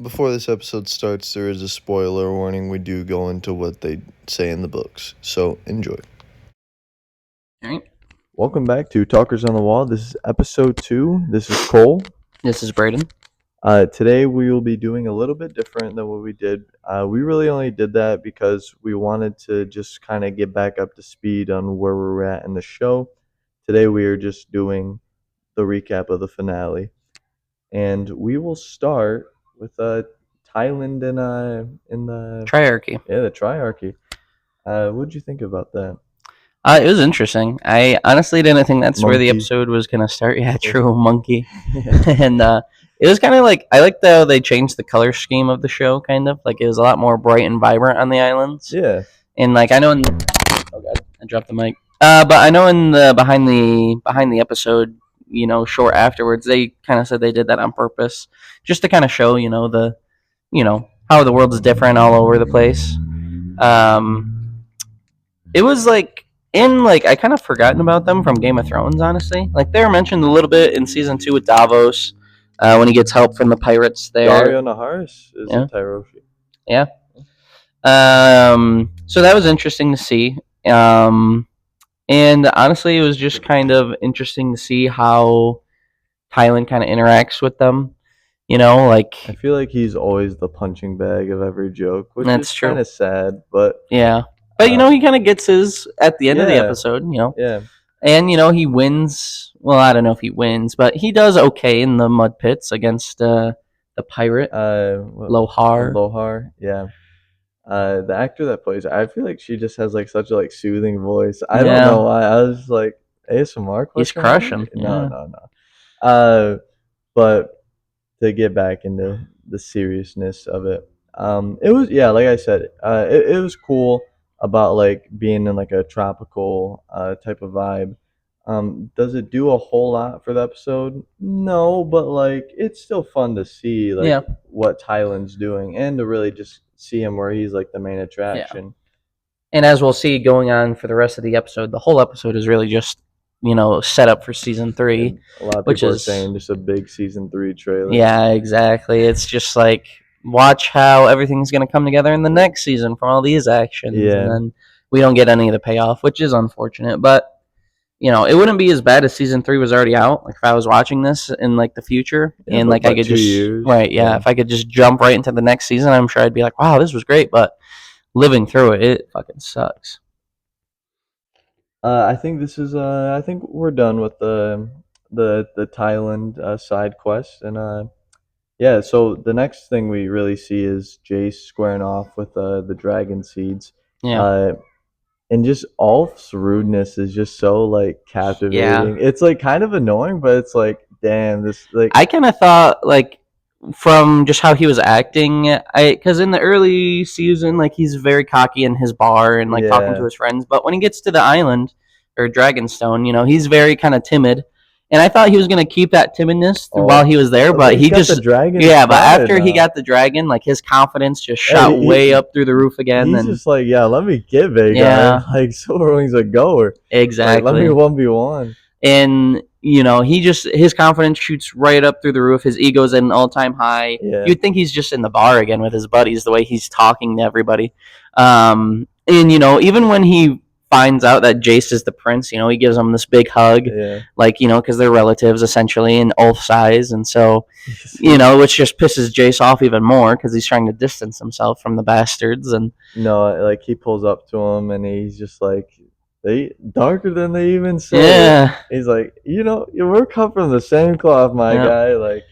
Before this episode starts, there is a spoiler warning. We do go into what they say in the books, so enjoy. All right. Welcome back to Talkers on the Wall. This is episode 2. This is Cole. This is Braden. Today we will be doing a little bit different than what we did. We really only did that because we wanted to just kind of get back up to speed on where we're at in the show. Today we are just doing the recap of the finale. And we will start with Thailand in the Triarchy. the triarchy. What'd you think about that? It was interesting. I honestly didn't think that's where the Monkey. episode was going to start. Yeah, true, monkey. And it was kind of like, I liked how they changed the color scheme of the show, kind of. Like, it was a lot more bright and vibrant on the islands. Yeah. And, like, I know in... Oh, God, I dropped the mic. But I know in the behind the episode, short afterwards, they kind of said they did that on purpose. Just to kind of show, how the world's different all over the place. It was like I kind of forgotten about them from Game of Thrones, honestly. Like they were mentioned a little bit in season 2 with Davos, when he gets help from the pirates there. Dario Naharis is Yeah. a Tyroshi. Yeah. So that was interesting to see. And honestly, it was just kind of interesting to see how Thailand kind of interacts with them. I feel like he's always the punching bag of every joke, which That's is true. kind of sad, but yeah. But he kind of gets his at the end of the Yeah. episode. yeah. And he wins. Well, I don't know if he wins, but he does okay in the mud pits against the pirate Lohar. Lohar, yeah. The actor that plays her, I feel like she just has like such a like soothing voice. I don't Yeah. know why. I was just like ASMR. He's question mark? crushing. No, Yeah. no. But to get back into the seriousness of it, it was like I said, it was cool about like being in like a tropical type of vibe. Does it do a whole lot for the episode? No, but like it's still fun to see like Yeah. what Thailand's doing and to really just see him where he's like the main attraction. And as we'll see going on for the rest of the episode, the whole episode is really just set up for season 3. And a lot of Which people are is- saying just a big season 3 trailer. Yeah, exactly. It's just like watch how everything's going to come together in the next season from all these actions, Yeah. and then we don't get any of the payoff, which is unfortunate. But it wouldn't be as bad as season 3 was already out. Like if I was watching this in like the future, Yeah, and but like I about could 2 just years. right, yeah, Yeah. if I could just jump right into the next season, I'm sure I'd be like, wow, this was great. But living through it, it fucking sucks. I think this is. I think we're done with the Thailand side quest, and yeah. So the next thing we really see is Jace squaring off with the dragon seeds. Yeah. And just Ulf's rudeness is just so like captivating. Yeah. It's like kind of annoying, but it's like damn this like I kind of thought like from just how he was acting, because in the early season, like he's very cocky in his bar and like talking Yeah. to his friends, but when he gets to the island or Dragonstone, he's very kind of timid, and I thought he was gonna keep that timidness Oh. while he was there, but he's he got just the dragon. yeah, but started after he now. got the dragon, like his confidence just shot he- way up through the roof again. He's And just like, yeah, let me get big. Yeah. Like Silver Wing's a goer. exactly. Like, let me 1v1. And he just his confidence shoots right up through the roof. His ego's at an all-time high. Yeah. You'd think he's just in the bar again with his buddies, the way he's talking to everybody. And even when he finds out that Jace is the prince, he gives him this big hug, Yeah. like because they're relatives essentially in Ulf's eyes, and so which just pisses Jace off even more because he's trying to distance himself from the bastards. And No, like he pulls up to him and he's just like, they darker than they even say. yeah, He's like, we're cut from the same cloth, my Yeah. guy. Like,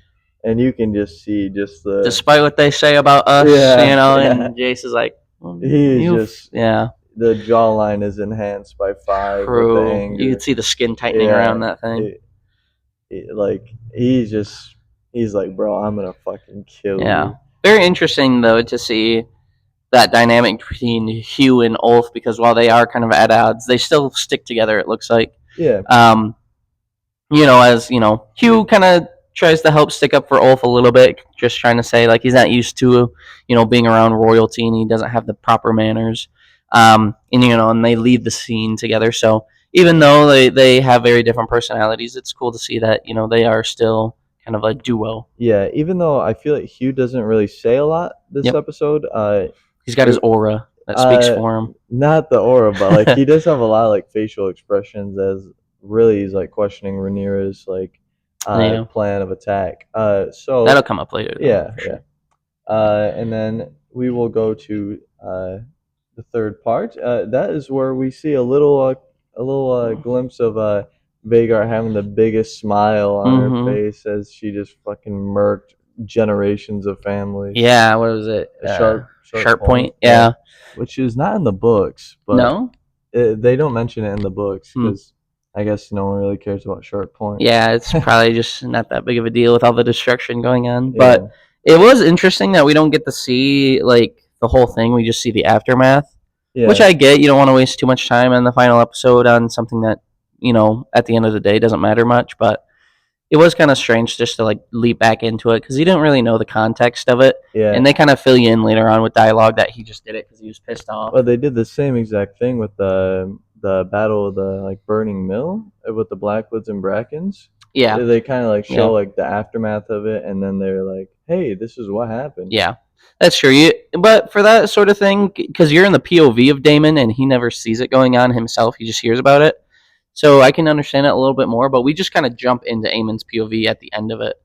and you can just see just the despite what they say about us, Yeah, and Jace is like, He is just yeah. the jawline is enhanced by 5 with the True. anger. You could see the skin tightening Yeah. around that thing. Like he's like, bro, I'm gonna fucking kill Yeah. you. Very interesting though to see that dynamic between Hugh and Ulf, because while they are kind of at odds, they still stick together. It looks like. Yeah. As Hugh kind of tries to help stick up for Ulf a little bit, just trying to say like he's not used to being around royalty and he doesn't have the proper manners. And they leave the scene together. So even though they have very different personalities, it's cool to see that they are still kind of a duo. Yeah, even though I feel like Hugh doesn't really say a lot this Yep. episode, He's got his aura that speaks for him. not the aura, but like he does have a lot of like facial expressions as really he's like questioning Rhaenyra's like Yeah. plan of attack. So That'll come up later. Though, yeah, for sure. and then we will go to the third part. That is where we see a little glimpse of Vhagar having the biggest smile on her face as she just fucking murked generations of families. Yeah, what was it? Sharp Point. Yeah. Which is not in the books, but No. They don't mention it in the books because I guess no one really cares about Sharp Point. Yeah, it's probably just not that big of a deal with all the destruction going on. But it was interesting that we don't get to see like the whole thing. We just see the aftermath, which I get. You don't want to waste too much time in the final episode on something that, you know, at the end of the day doesn't matter much. But it was kind of strange just to like leap back into it because you didn't really know the context of it. Yeah. And they kind of fill you in later on with dialogue that he just did it because he was pissed off. Well, they did the same exact thing with the battle of the like burning mill with the Blackwoods and Brackens. Yeah. They kind of like show like the aftermath of it, and then they're like, "Hey, this is what happened." Yeah, that's true. But for that sort of thing, because you're in the POV of Daemon and he never sees it going on himself, he just hears about it. So I can understand it a little bit more, but we just kind of jump into Aemon's POV at the end of it.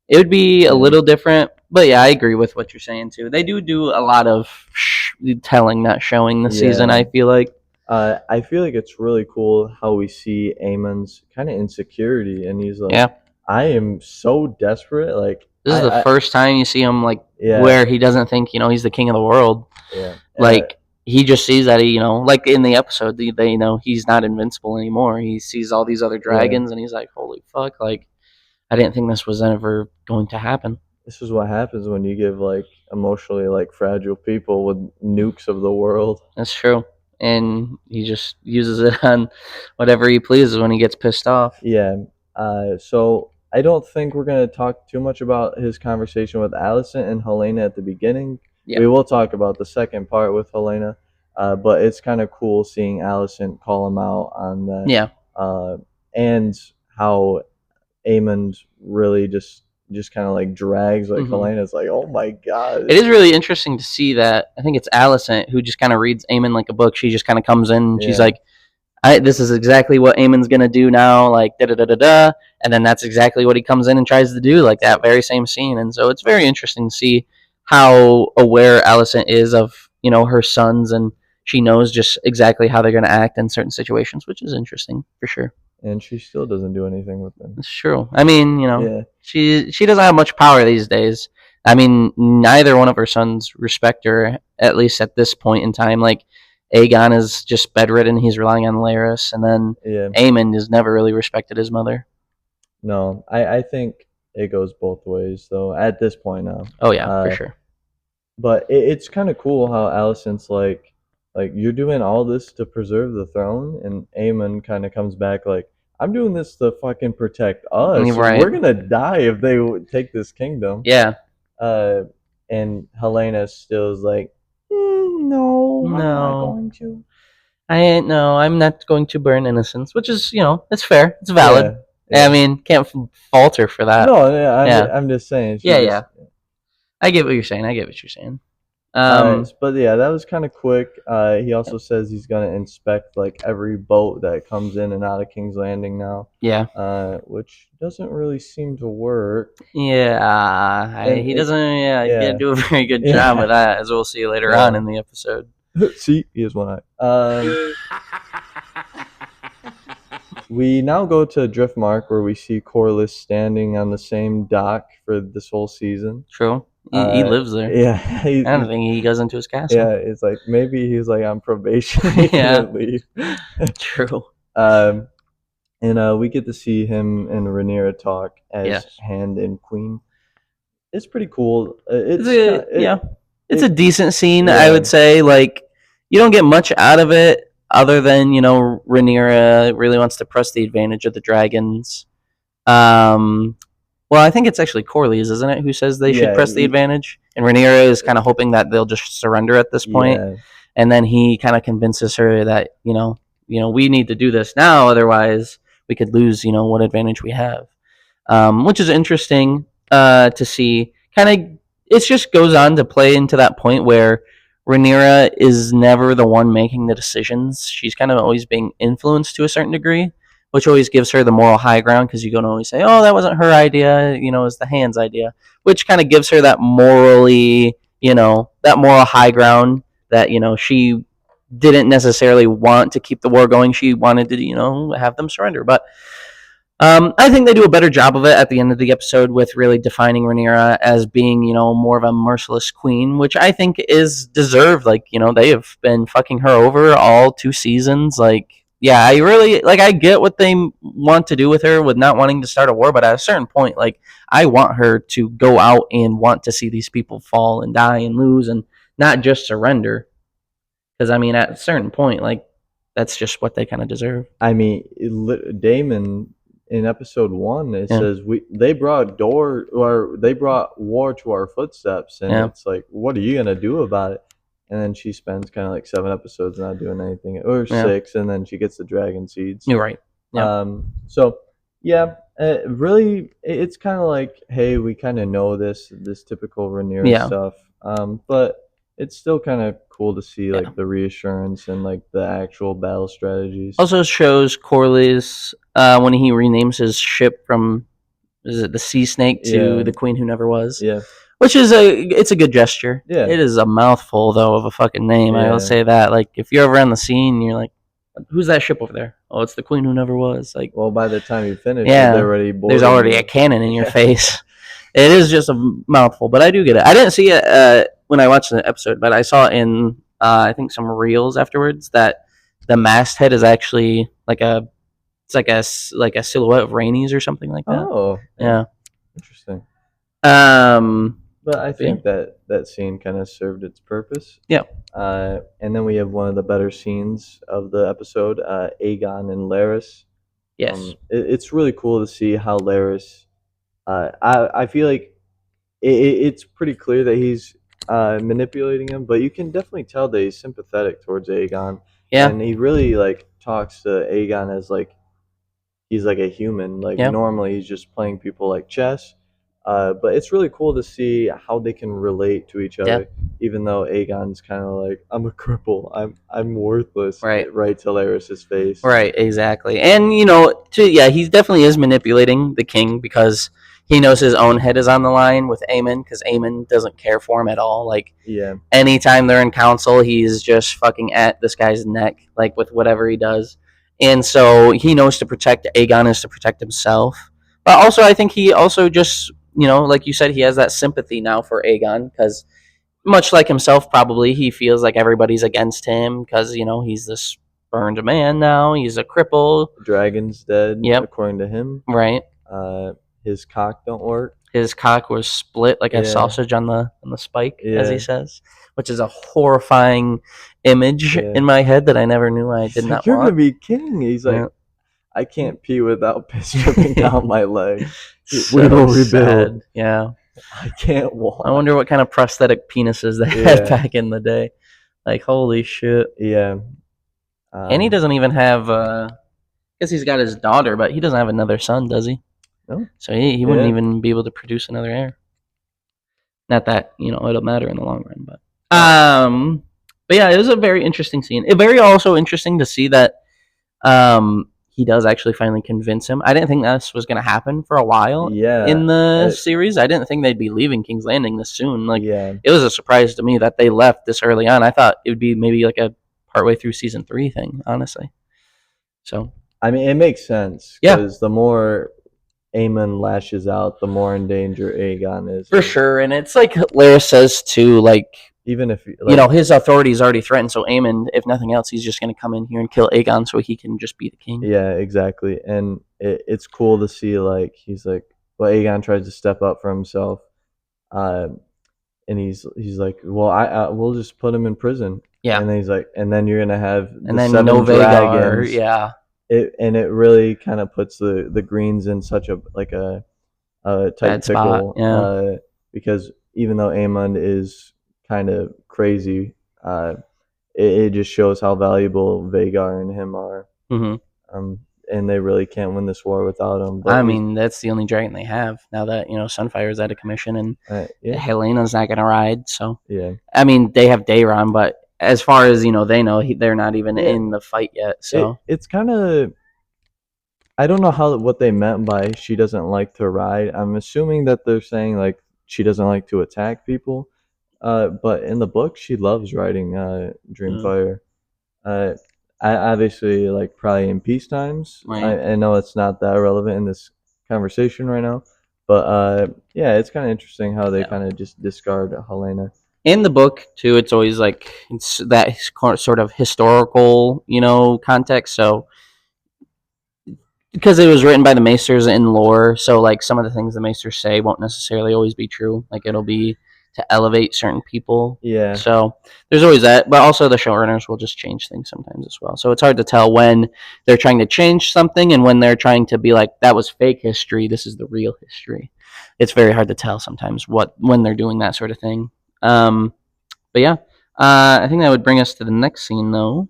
It would be a little different, but yeah, I agree with what you're saying too. They do a lot of telling, not showing this season, I feel like. I feel like it's really cool how we see Aemon's kind of insecurity, and he's like, I am so desperate. Like, this is the first time you see him like where he doesn't think, you know, he's the king of the world. Yeah. Like, he just sees that he, you know, like in the episode, they know he's not invincible anymore. He sees all these other dragons, and he's like, holy fuck, like, I didn't think this was ever going to happen. This is what happens when you give like emotionally like fragile people with nukes of the world. That's true. And he just uses it on whatever he pleases when he gets pissed off. Yeah. So I don't think we're going to talk too much about his conversation with Alicent and Helaena at the beginning. Yeah. We will talk about the second part with Helaena, but it's kind of cool seeing Alicent call him out on that. Yeah. And how Aemon really just kind of like drags like Helena's like, oh my god. It is really interesting to see that. I think it's Alicent who just kind of reads Aemon like a book. She just kind of comes in and she's like, this is exactly what Aemon's gonna do now, like da da da da da, and then that's exactly what he comes in and tries to do, like that very same scene. And so it's very interesting to see how aware Alicent is of, you know, her sons, and she knows just exactly how they're gonna act in certain situations, which is interesting for sure. And she still doesn't do anything with them. It's true. I mean, you know, she doesn't have much power these days. I mean, neither one of her sons respect her, at least at this point in time. Like, Aegon is just bedridden. He's relying on Larys. And then Aemon has never really respected his mother. No, I think it goes both ways, though, at this point now. Oh, yeah, for sure. But it's kind of cool how Alicent's like, you're doing all this to preserve the throne, and Aemon kind of comes back like, I'm doing this to fucking protect us. Right. We're gonna die if they take this kingdom. Yeah. And Helaena still is like, no, I'm not going to. I'm not going to burn innocents, which is, you know, it's fair, it's valid. Yeah. I mean, can't falter for that. No, I'm just saying. Yeah. I get what you're saying. But yeah, that was kind of quick. He also says he's gonna inspect like every boat that comes in and out of King's Landing now. Yeah. Which doesn't really seem to work. Yeah, he doesn't. Yeah, he didn't do a very good job with that, as we'll see later on in the episode. See, he has one eye. We now go to Driftmark, where we see Corlys standing on the same dock for this whole season. True. He lives there. Yeah. I don't think he goes into his castle. Yeah, it's like maybe he's like on probation. He can't leave. True. And we get to see him and Rhaenyra talk as Hand and Queen. It's pretty cool. It's a decent scene, I would say. Like, you don't get much out of it other than, you know, Rhaenyra really wants to press the advantage of the dragons. Well, I think it's actually Corlys, isn't it, who says they should press the advantage? And Rhaenyra is kind of hoping that they'll just surrender at this point. Yeah. And then he kind of convinces her that, you know, we need to do this now, otherwise we could lose, you know, what advantage we have. which is interesting to see. Kind of, it just goes on to play into that point where Rhaenyra is never the one making the decisions. She's kind of always being influenced to a certain degree, which always gives her the moral high ground because you can always say, "Oh, that wasn't her idea," it's the Hand's idea, which kind of gives her that morally, that moral high ground that she didn't necessarily want to keep the war going. She wanted to, have them surrender, but I think they do a better job of it at the end of the episode with really defining Rhaenyra as being, more of a merciless queen, which I think is deserved. Like, they have been fucking her over all 2 seasons. Like, yeah, I really I get what they want to do with her with not wanting to start a war, but at a certain point, like, I want her to go out and want to see these people fall and die and lose and not just surrender. Because I mean, at a certain point, like, that's just what they kind of deserve. I mean, Damon in episode 1, it Yeah. says they brought war to our footsteps, and Yeah. it's like, what are you gonna do about it? And then she spends kind of like 7 episodes not doing anything, or Yeah. 6, and then she gets the dragon seeds. You're right. Yeah. So yeah, really, it's kind of like, hey, we kind of know this typical Rhaenyra Yeah. stuff, but it's still kind of cool to see Yeah. like the reassurance and like the actual battle strategies. Also shows Corlys when he renames his ship from, is it the Sea Snake to Yeah. the Queen Who Never Was, Yeah, which is it's a good gesture. Yeah. It is a mouthful though of a fucking name. I will Yeah. say that. Like, if you're ever on the scene, you're like, who's that ship over there? Oh, it's the Queen Who Never Was. Like, well, by the time you finish, Yeah. they're already boarding there's already you. a cannon in your Yeah. face. It is just a mouthful, but I do get it. I didn't see it when I watched the episode, but I saw it in I think some reels afterwards that the masthead is actually it's like a silhouette of Rainey's or something like that. Oh, Yeah. interesting. Um. But I think that scene kind of served its purpose. Yeah. And then we have one of the better scenes of the episode, Aegon and Larys. Yes. It's really cool to see how Larys. I feel like it's pretty clear that he's manipulating him, but you can definitely tell that he's sympathetic towards Aegon. Yeah. And he really like talks to Aegon as like he's like a human. Like Yeah. normally he's just playing people like chess. But it's really cool to see how they can relate to each other, even though Aegon's kind of like, I'm a cripple, I'm worthless, Right. to Larys' face. Right. Exactly. And he definitely is manipulating the king because he knows his own head is on the line with Aemon because Aemon doesn't care for him at all. Like, Yeah, anytime they're in council, he's just fucking at this guy's neck, like, with whatever he does. And so he knows to protect Aegon is to protect himself. But also, I think he also just, like you said, he has that sympathy now for Aegon because, much like himself, probably, he feels like everybody's against him because, he's this burned man now. He's a cripple. dragon's dead. Yep. According to him. Right. His cock don't work. His cock was split like a Yeah. sausage on the spike, as he Yeah. says, which is a horrifying image Yeah. in my head that I never knew I He's did like, not You're gonna want. be king. He's like, Yeah. I can't pee without piss dripping down my leg. So We will rebuild. sad. Yeah. I can't walk. I wonder what kind of prosthetic penises they Yeah. had back in the day. Like, holy shit. Yeah. And he doesn't even have, I guess he's got his daughter, but he doesn't have another son, does he? No. So he wouldn't Yeah. even be able to produce another heir. Not that, it'll matter in the long run, but yeah, it was a very interesting scene. It very also interesting to see that he does actually finally convince him. I didn't think this was going to happen for a while Yeah. in the series. I didn't think they'd be leaving King's Landing this soon. Like, yeah. it was a surprise to me that they left this early on. I thought it would be maybe like a partway through season 3 thing, honestly. So, I mean, it makes sense. Yeah. Because the more Aemon lashes out, the more in danger Aegon is. for sure. And it's like Larys says too, like, Even if his authority is already threatened. So Aemon, if nothing else, he's just going to come in here and kill Aegon so he can just be the king. Yeah, exactly. And it's cool to see like he's like, well, Aegon tries to step up for himself, and he's like, well, I we'll just put him in prison. Yeah. And then he's like, and then you're gonna have And then seven no Vhagar. dragons. Yeah. It really kind of puts the Greens in such a tight Bad spot, pickle. yeah. Because even though Aemon is kind of crazy, it just shows how valuable Vhagar and him are. Mm-hmm. and they really can't win this war without him. But I mean, that's the only dragon they have now that Sunfire's out of commission and yeah, Helena's not gonna ride. So yeah. I mean, they have Dayron, but as far as they know, they're not even Yeah. in the fight yet. So It's kind of, I don't know what they meant by she doesn't like to ride. I'm assuming that they're saying like she doesn't like to attack people. But in the book, she loves riding Dreamfire. Uh, I obviously like probably in peace times. Right. I know it's not that relevant in this conversation right now, but yeah, it's kind of interesting how they Yeah. kind of just discard Helena. in the book too, it's always like it's that sort of historical context. So because it was written by the Maesters in lore, so like some of the things the Maesters say won't necessarily always be true. Like it'll be to elevate certain people. Yeah. So there's always that, but also the showrunners will just change things sometimes as well. So it's hard to tell when they're trying to change something and when they're trying to be like, that was fake history, this is the real history. It's very hard to tell sometimes when they're doing that sort of thing. But yeah, I think that would bring us to the next scene though,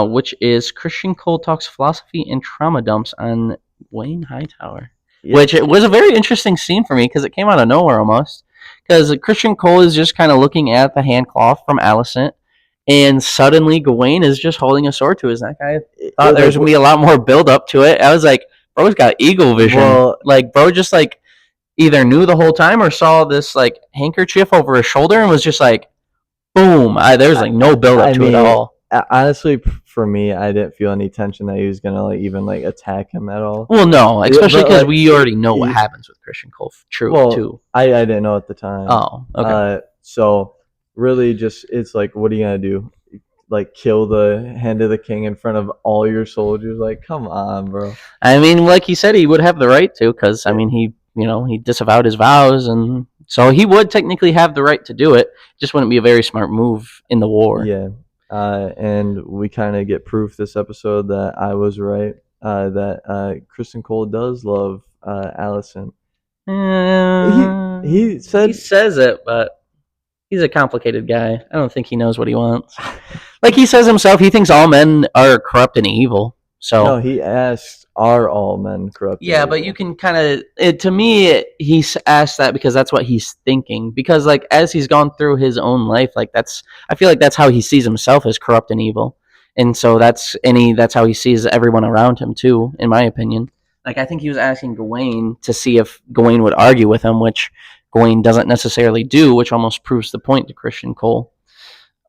which is Christian Cole talks philosophy and trauma dumps on Wayne Hightower. Yeah. Which it was a very interesting scene for me because it came out of nowhere almost. Because Christian Cole is just kind of looking at the handcloth from Alicent, and suddenly Gawain is just holding a sword to his neck. I thought there was going to be a lot more build up to it. I was like, bro's got eagle vision. Well, like, bro just like either knew the whole time or saw this like handkerchief over his shoulder and was just like, boom. There's like no build up to it at all. Honestly, for me, I didn't feel any tension that he was gonna like even like attack him at all. Well, no, especially because like, we already know what happens with Christian Cole. True, well, too. I didn't know at the time. Oh, okay. So really, just it's like, what are you gonna do? Like kill the hand of the king in front of all your soldiers? Like, come on, bro. I mean, like he said, he would have the right to, because I mean, he disavowed his vows, and so he would technically have the right to do it. Just wouldn't be a very smart move in the war. Yeah. And we kind of get proof this episode that I was right. That Christian Cole does love Alicent. He says it, but he's a complicated guy. I don't think he knows what he wants. Like he says himself, he thinks all men are corrupt and evil. So no, he asks, "Are all men corrupt?" Yeah, but you can kind of, to me, he's asked that because that's what he's thinking. Because like as he's gone through his own life, like I feel like that's how he sees himself, as corrupt and evil, and so that's how he sees everyone around him too, in my opinion. Like I think he was asking Gawain to see if Gawain would argue with him, which Gawain doesn't necessarily do, which almost proves the point to Christian Cole.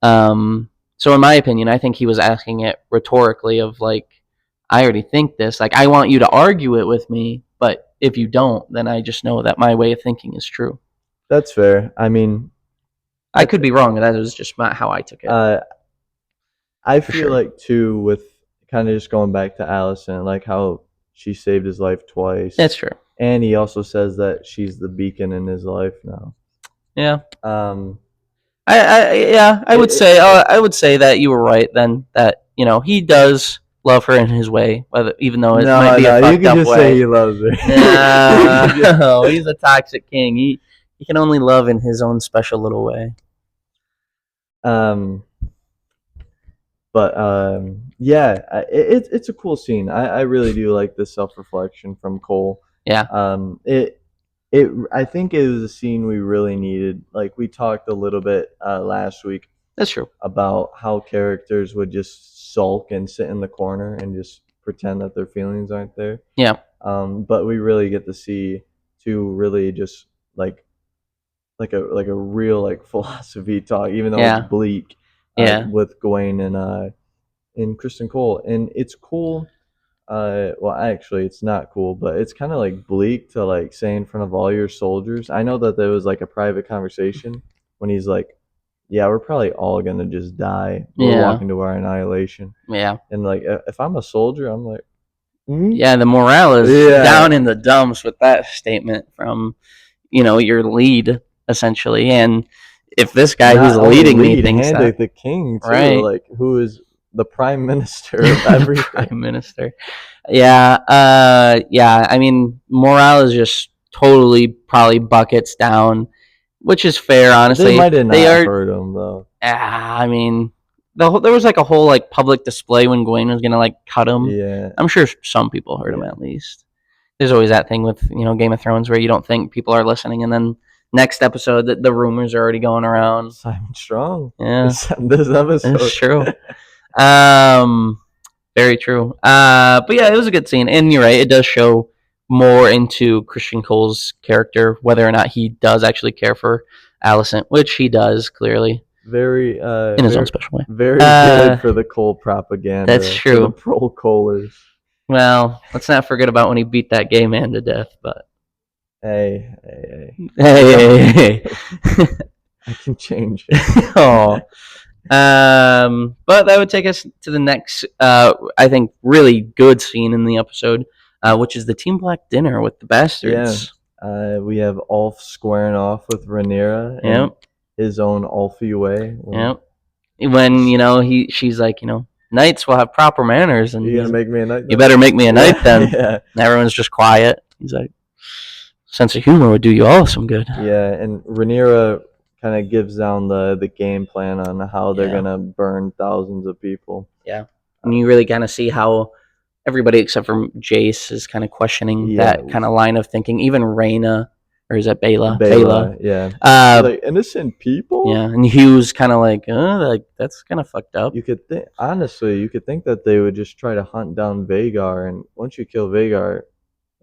So in my opinion, I think he was asking it rhetorically of like, I already think this. Like, I want you to argue it with me, but if you don't, then I just know that my way of thinking is true. That's fair. I mean, I could be wrong. That was just not how I took it. I feel like, too, with kind of just going back to Alicent, like how she saved his life twice. That's true. And he also says that she's the beacon in his life now. Yeah. I would say that you were right then, that, he does love her in his way, even though it might be a fucked up way. You can just say he loves her. No, he's a toxic king. He can only love in his own special little way. But yeah, it's a cool scene. I really do like this self-reflection from Cole. Yeah. I think it was a scene we really needed. Like we talked a little bit last week. That's true. About how characters would just sulk and sit in the corner and just pretend that their feelings aren't there. Yeah. But we really get to see two really just like a real like philosophy talk, even though it's bleak. With Gawain and Christian Cole, and it's cool. Well, actually, it's not cool, but it's kind of like bleak to like say in front of all your soldiers. I know that there was like a private conversation when he's like, "Yeah, we're probably all gonna just die. We're walking to our annihilation." Yeah. And like, if I'm a soldier, I'm like, yeah, the morale is down in the dumps with that statement from, your lead essentially, and if this guy who's leading me thinks that, the king too, right? Like who is the prime minister of everything. Prime minister. Yeah. I mean, morale is just totally probably buckets down, which is fair, honestly. They might have not heard him though. I mean, there was like a whole like public display when Gwen was gonna like cut him. Yeah. I'm sure some people heard him Yeah. at least. There's always that thing with Game of Thrones where you don't think people are listening, and then next episode the rumors are already going around. Simon Strong. Yeah, This episode. it's true. Very true. But yeah, it was a good scene, and you're right. It does show more into Christian Cole's character, whether or not he does actually care for Alicent, which he does clearly Very in his own special way. Very good for the Cole propaganda. That's true. For the pro-Colers. Well, let's not forget about when he beat that gay man to death. But hey. hey. I can change. Oh. But that would take us to the next, I think, really good scene in the episode, which is the Team Black dinner with the bastards. Yeah. We have Ulf squaring off with Rhaenyra in his own Ulfy way. Yep. When she's like, knights will have proper manners, and you gonna make me a knight? You better make me a knight then. Yeah. And everyone's just quiet. He's like, sense of humor would do you all some good. Yeah, and Rhaenyra kind of gives down the game plan on how they're gonna burn thousands of people. Yeah, and you really kind of see how everybody except for Jace is kind of questioning that kind of line of thinking. Even Rhaena, or is that Baela? Baela, yeah. Like innocent people. Yeah, and Hugh's kind of like that's kind of fucked up. You could think that they would just try to hunt down Vhagar, and once you kill Vhagar,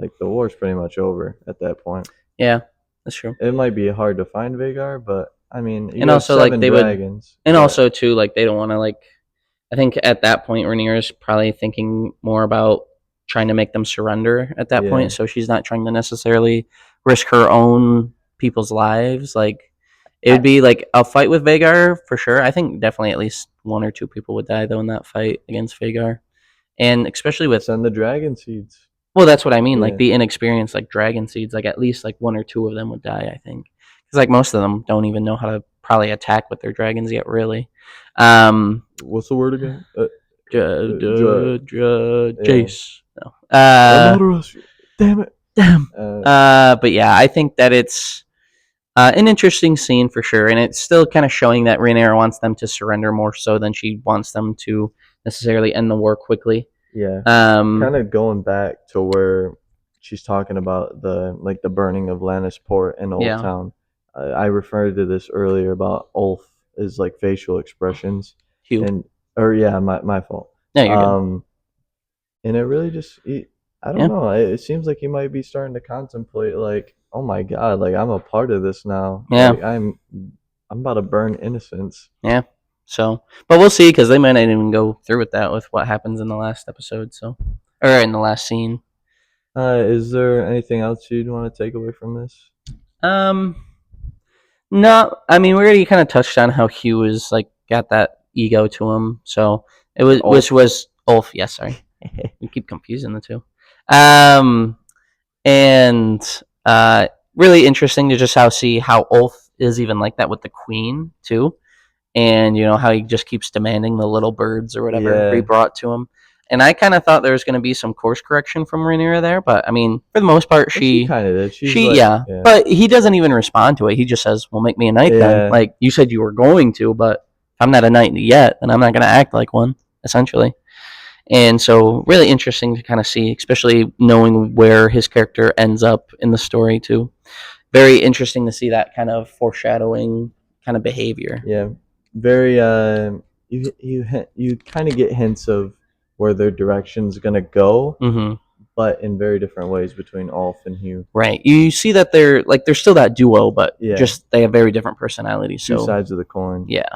like the war's pretty much over at that point. Yeah, that's true. It might be hard to find Vhagar, but I mean, and also like they dragons, would, and also too like they don't want to like. I think at that point Rhaenyra's probably thinking more about trying to make them surrender at that point, so she's not trying to necessarily risk her own people's lives. Like it would be like a fight with Vhagar for sure. I think definitely at least 1 or 2 people would die though in that fight against Vhagar, and especially with send the dragon seeds. Well, that's what I mean. Like the inexperienced, like dragon seeds, like at least like 1 or 2 of them would die. I think because like most of them don't even know how to probably attack with their dragons yet. Really. What's the word again? Jace. No. Damn it. But yeah, I think that it's an interesting scene for sure, and it's still kind of showing that Rhaenyra wants them to surrender more so than she wants them to necessarily end the war quickly. Yeah. Kind of going back to where she's talking about the burning of Lannisport and Old Town. I referred to this earlier about Ulf is like facial expressions. Hugh. My fault. No, you're good. And it really just I don't know. It seems like he might be starting to contemplate like, oh my god, like I'm a part of this now. Yeah. Like, I'm about to burn innocents. Yeah. So, but we'll see because they might not even go through with that with what happens in the last episode. Or in the last scene. Is there anything else you'd want to take away from this? No. I mean, we already kind of touched on how Hugh is like got that ego to him. So it was, Ulf. which was Ulf. Yes, sorry, we keep confusing the two. And really interesting to just see how Ulf is even like that with the Queen too. And how he just keeps demanding the little birds or whatever be brought to him. And I kind of thought there was going to be some course correction from Rhaenyra there, but I mean, for the most part, she kind of did. But he doesn't even respond to it. He just says, "Well, make me a knight then." Like you said, you were going to, but I'm not a knight yet, and I'm not going to act like one, essentially. And so, really interesting to kind of see, especially knowing where his character ends up in the story too. Very interesting to see that kind of foreshadowing kind of behavior. Yeah. Very you kind of get hints of where their direction's gonna go, but in very different ways between Ulf and Hugh. Right. You see that they're still that duo, but just they have very different personalities. Two sides of the coin. Yeah.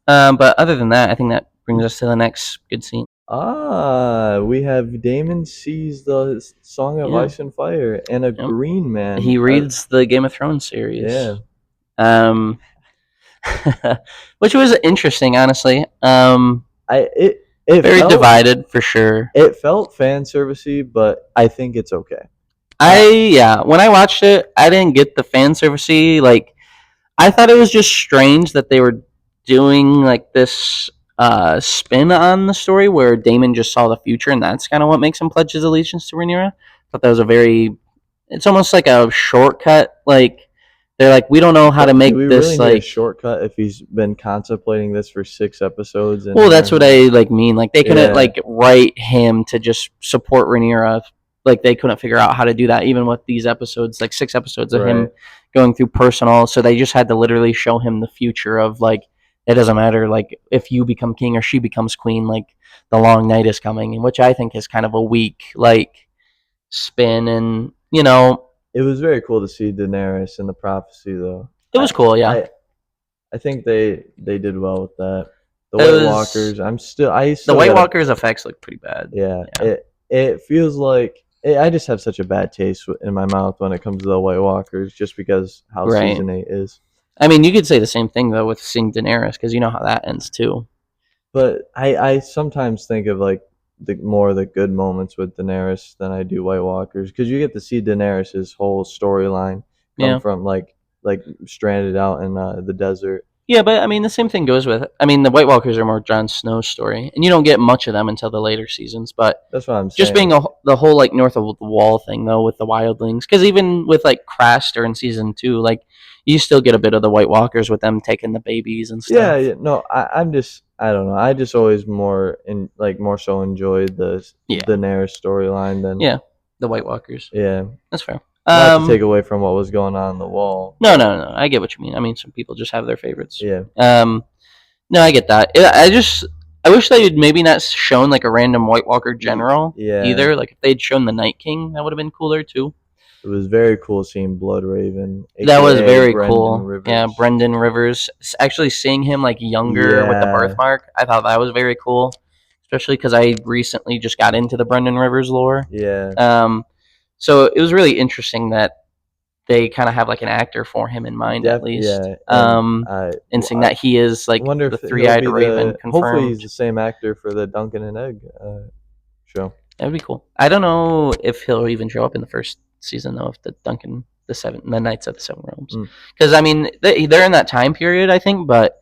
But other than that, I think that brings us to the next good scene. We have Daemon sees the Song of Ice and Fire and a green man. He reads the Game of Thrones series. Yeah. Which was interesting, honestly. It very divided for sure. It felt fan servicey, but I think it's okay. When I watched it, I didn't get the fan servicey. Like, I thought it was just strange that they were doing like this spin on the story where Daemon just saw the future, and that's kind of what makes him pledge his allegiance to Rhaenyra. But that was it's almost like a shortcut. Like They're like, we don't know how to Do make we this really need a like. shortcut if he's been contemplating this for 6 episodes? And Well, that's what I like mean. Like they couldn't Yeah. like write him to just support Rhaenyra. Like they couldn't figure out how to do that, even with these episodes, like 6 episodes of him Right. going through personal. So they just had to literally show him the future of like it doesn't matter like if you become king or she becomes queen, like the long night is coming, which I think is kind of a weak like spin, and It was very cool to see Daenerys in the prophecy, though. it was cool. Yeah, I think they did well with that. The It White was- Walkers. I the still White gotta- Walkers effects look pretty bad. Yeah. Yeah. It feels like I just have such a bad taste in my mouth when it comes to the White Walkers, just because how Right. season 8 is. I mean, you could say the same thing though with seeing Daenerys because you know how that ends too. But I sometimes think of like the good moments with Daenerys than I do White Walkers, because you get to see Daenerys' whole storyline come Yeah. from like stranded out in the desert. Yeah, but I mean, the same thing goes with. I mean, the White Walkers are more Jon Snow's story, and you don't get much of them until the later seasons. But That's what I'm saying. just being the whole like north of the wall thing though with the wildlings, because even with like Craster in season 2, like you still get a bit of the White Walkers with them taking the babies and stuff. Yeah, no, I'm just I don't know. I just always more so enjoyed the Yeah. Daenerys storyline than Yeah. The White Walkers. yeah. That's fair. Not to take away from what was going on the wall. No. I get what you mean. I mean, some people just have their favorites. Yeah. No, I get that. I wish they had maybe not shown like a random White Walker general Yeah. either. Like if they'd shown the Night King, that would have been cooler too. It was very cool seeing Blood Raven. That was aka very Brendan cool. Rivers. Yeah, Brendan Rivers. Actually seeing him like younger with the Yeah. birthmark, I thought that was very cool. Especially because I recently just got into the Brendan Rivers lore. Yeah. So it was really interesting that they kind of have like an actor for him in mind at least. Yeah. And seeing that he is like wonder the if he'll three-eyed be Raven hopefully confirmed. he's the same actor for the Duncan and Egg show. That would be cool. I don't know if he'll even show up in the first season though, if the Knights of the Seven Realms, because I mean they're in that time period I think, but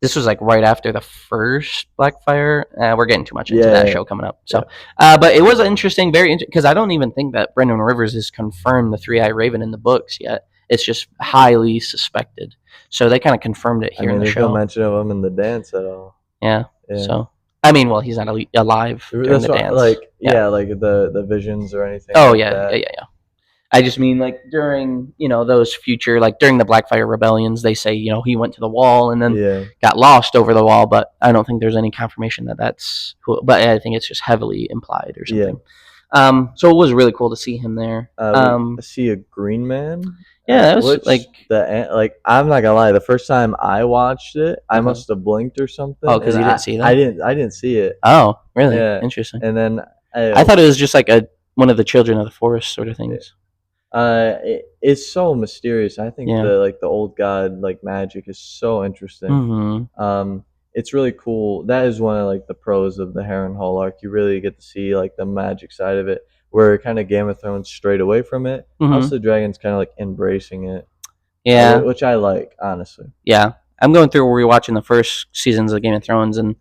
this was like right after the first Blackfire. We're getting too much into that show coming up. So, but it was interesting, because I don't even think that Brendan Rivers has confirmed the Three-Eyed Raven in the books yet. It's just highly suspected. So they kind of confirmed it here in the there's show. no mention of him in the dance at all. Yeah. Yeah. So I mean, well, he's not alive during That's the what, dance. like the visions or anything. Oh like yeah, that. yeah. I just mean like during those future, like during the Blackfire rebellions, they say he went to the wall and then got lost over the wall, but I don't think there's any confirmation that that's who. But I think it's just heavily implied or something. So it was really cool to see him there. See a green man. Yeah, that was I'm not gonna lie. The first time I watched it, I must have blinked or something. Oh, because you didn't see that? I didn't see it. Oh, really? Yeah. Interesting. And then I thought it was just like one of the children of the forest sort of things. It's so mysterious. I think the old god magic is so interesting. Mm-hmm. It's really cool. That is one of the pros of the Harrenhal arc. You really get to see the magic side of it, where kind of Game of Thrones strayed away from it. House of the Dragon's kind of embracing it. Yeah, which I like, honestly. Yeah, I'm going through rewatching the first seasons of Game of Thrones, and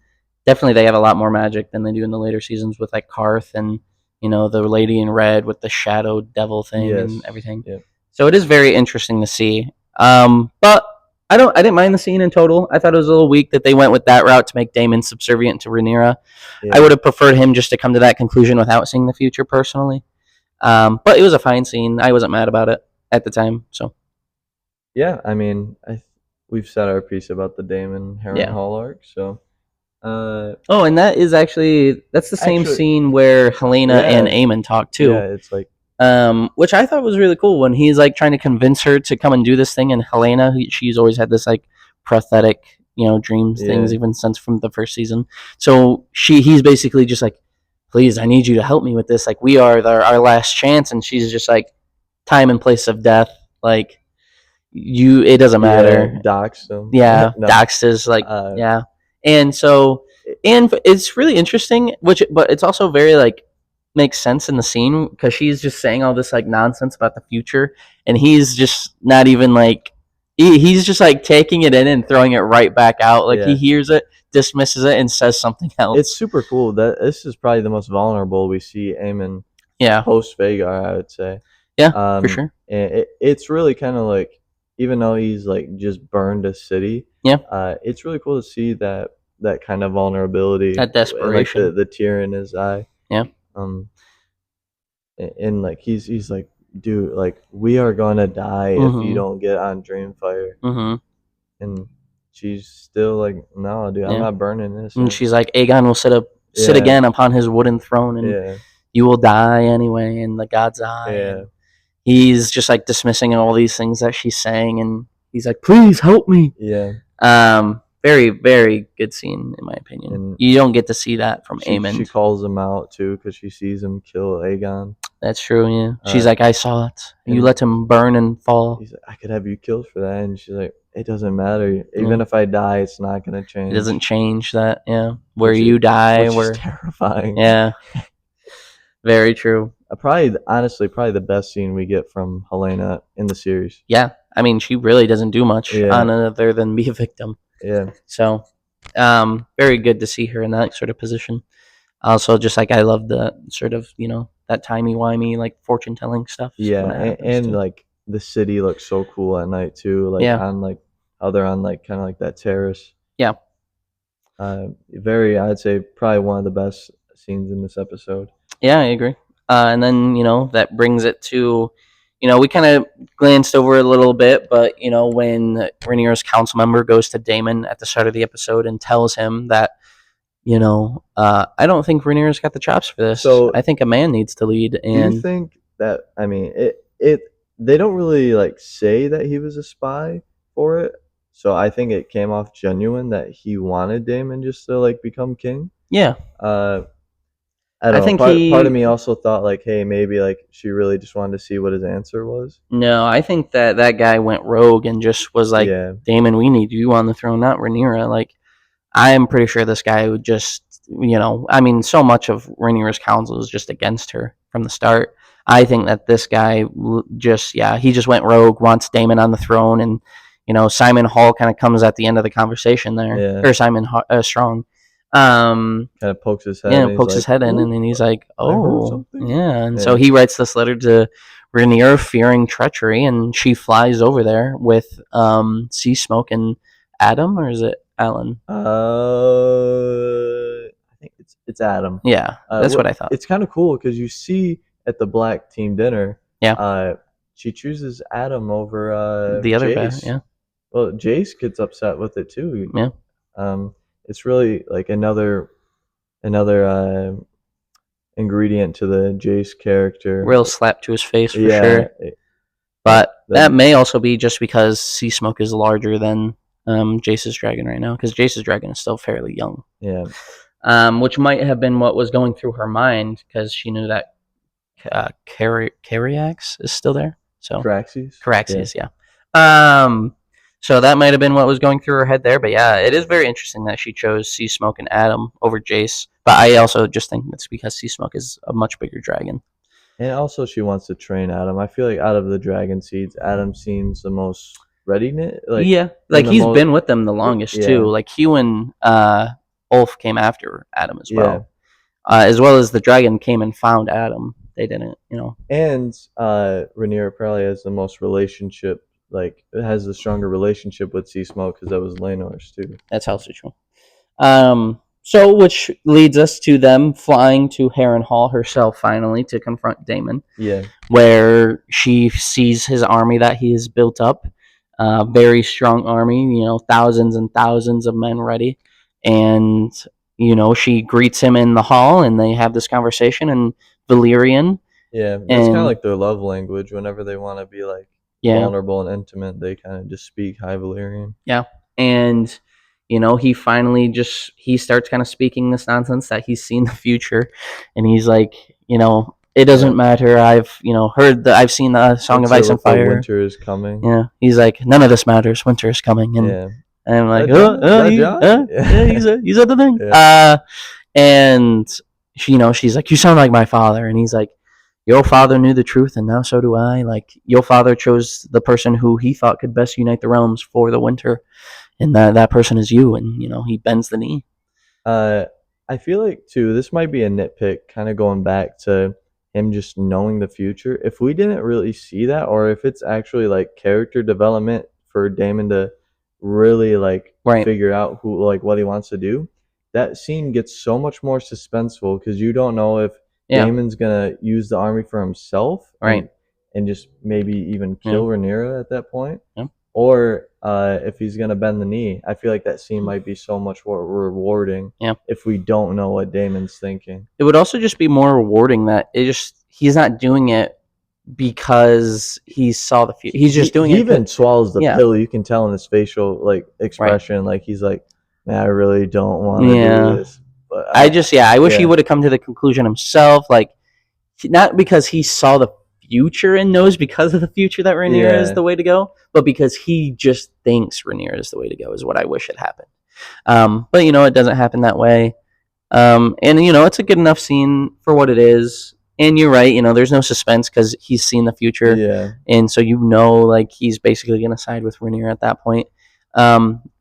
definitely they have a lot more magic than they do in the later seasons with Karth and the Lady in Red with the shadow devil thing and everything. Yep. So it is very interesting to see. But I didn't mind the scene in total. I thought it was a little weak that they went with that route to make Daemon subservient to Rhaenyra. Yeah. I would have preferred him just to come to that conclusion without seeing the future personally. But it was a fine scene. I wasn't mad about it at the time. So. Yeah, I mean, we've said our piece about the Daemon Harrenhal arc, so. And that's the same scene where Helena and Aemon talk too. Yeah, it's which I thought was really cool when he's trying to convince her to come and do this thing, and Helena, she's always had this prophetic, dreams things even since from the first season. So he's basically just please, I need you to help me with this. We are our last chance, and she's just time and place of death. It doesn't matter. Doxed him. Yeah, no. Doxed is yeah. And so, and it's really interesting, but it's also very makes sense in the scene because she's just saying all this nonsense about the future, and he's just not even he's just taking it in and throwing it right back out. He hears it, dismisses it, and says something else. It's super cool. That this is probably the most vulnerable we see Aemon. Yeah. Post Vhagar, I would say. Yeah, for sure. And it's really kind of like, even though he's like just burned a city, Yeah, it's really cool to see that kind of vulnerability that and like desperation. the tear in his eye. Yeah. Um, and like he's like, dude, like we are gonna die if you Mhm. don't get on Dreamfire. Mhm. And she's still like, no, dude, I'm Yeah. not burning And innocent. she's like, Aegon will sit Yeah, again upon his wooden throne, and yeah, you will die anyway in the God's eye. yeah, And he's just like dismissing all these things that she's saying, and he's like, please help me. yeah. Very, very good scene in my opinion. And You don't get to see that from she Aemond. calls him out too because she sees him kill Aegon. That's true. Yeah. She's Uh, like, I saw it. You and let him burn and fall. he's like, I could have you killed for that. And she's like, it doesn't matter. Yeah. Even if I die, it's not gonna It change. doesn't change that. Yeah. Where Which you is, die, which is where. terrifying. Yeah. Very true. Probably, honestly, probably the best scene we get from Helena in the series. Yeah. I mean, she really doesn't do much Yeah. on other than be a victim. Yeah. So, very good to see her in that sort of position. Also, just like I love the sort of, that timey-wimey, like, fortune-telling stuff. Yeah, when it happens, and too. like the city looks so cool at night too. Like Yeah. on like how they're on like kind of like that terrace. Yeah. Very, I'd say probably one of the best scenes in this episode. Yeah, I agree. And then, that brings it to, we kind of glanced over it a little bit, but, when Rhaenyra's council member goes to Daemon at the start of the episode and tells him that, I don't think Rhaenyra's got the chops for this. So- I think a man needs to lead. Do you And think that, I mean, it they don't really like say that he was a spy for it, so I think it came off genuine that he wanted Daemon just to like become king. yeah, I don't know. think Part of me also thought like, hey, maybe like she really just wanted to see what his answer was. no, I think that guy went rogue and just was like, Yeah, Daemon, we need you on the throne, not Rhaenyra. Like, I'm pretty sure this guy would just, I mean, so much of Rhaenyra's council is just against her from the start. I think that this guy he just went rogue, wants Daemon on the throne, and Simon Hall kind of comes at the end of the conversation there, Yeah. or Simon Strong, kind of pokes his head. yeah, and he's pokes his like, head in, "Ooh, and then he's like, I heard "Oh, something." yeah," and Yeah. so he writes this letter to Rhaenyra, fearing treachery, and she flies over there with Sea Smoke and Adam, or is it Alan? I think it's Adam. Yeah, that's what I thought. It's kind of cool because you see at the Black Team dinner, Yeah. she chooses Adam over The other guy, Jace. yeah. Well, Jace gets upset with it too. Yeah. It's really like another ingredient to the Jace character. Real slap to his face for Yeah, sure. But that may also be just because Sea Smoke is larger than Jace's dragon right now, because Jace's dragon is still fairly young. Yeah. Which might have been what was going through her mind, because she knew that Cariax is still there. So Caraxes, yeah. So that might have been what was going through her head there. But yeah, it is very interesting that she chose Sea Smoke and Adam over Jace. But I also just think that's because Sea Smoke is a much bigger dragon. And also, she wants to train Adam. I feel like out of the dragon seeds, Adam seems the most ready. Like, yeah, like he's been with them the longest Yeah. too. Like Hugh and Ulf came after Adam as Yeah. well, as well as the dragon came and found Adam. They didn't, And Rhaenyra probably has the most relationship, like has the stronger relationship with Sea Smoke because that was Laenor's too. That's also true. So, which leads us to them flying to Harrenhal herself finally to confront Daemon, Yeah. where she sees his army that he has built up. Very strong army, thousands and thousands of men ready. And, she greets him in the hall and they have this conversation in Valyrian. Yeah, that's kind of like their love language. Whenever they want to be like vulnerable and intimate, they kind of just speak High Valyrian. Yeah, and he finally he starts kind of speaking this nonsense that he's seen the future, and he's like, it doesn't matter. I've heard that I've seen the Song of Ice and Fire. Winter is coming. Yeah, he's like, none of this matters. Winter is coming, and Yeah. and I'm like, Yeah. he's at the thing. Yeah. And she's like, you sound like my father, and he's like, your father knew the truth, and now so do I. Like, your father chose the person who he thought could best unite the realms for the winter, and that person is you. And he bends the knee. I feel like too, this might be a nitpick, kind of going back to him just knowing the future. If we didn't really see that, or if it's actually like character development for Damon to really like Right. figure out who like what he wants to do, that scene gets so much more suspenseful because you don't know if Yeah. Damon's gonna use the army for himself Right. and just maybe even Yeah. kill Rhaenyra at that point, Yeah. or if he's gonna bend the knee. I feel like that scene might be so much more rewarding Yeah. if we don't know what Damon's thinking. It would also just be more rewarding that he's not doing it because he saw the future. He's just doing He it. even swallows the Yeah. pill. You can tell in his facial like expression, like he's like, "Man, I really don't want to Yeah. do this." But I wish he yeah. would have come to the conclusion himself, like not because he saw the future and knows because of the future that Rhaenyra is Yeah. the way to go, but because he just thinks Rhaenyra is the way to go is what I wish had happened. But it doesn't happen that way. And it's a good enough scene for what it is. And you're right, there's no suspense because he's seen the future, Yeah. and so like he's basically gonna side with Rhaenyra at that point.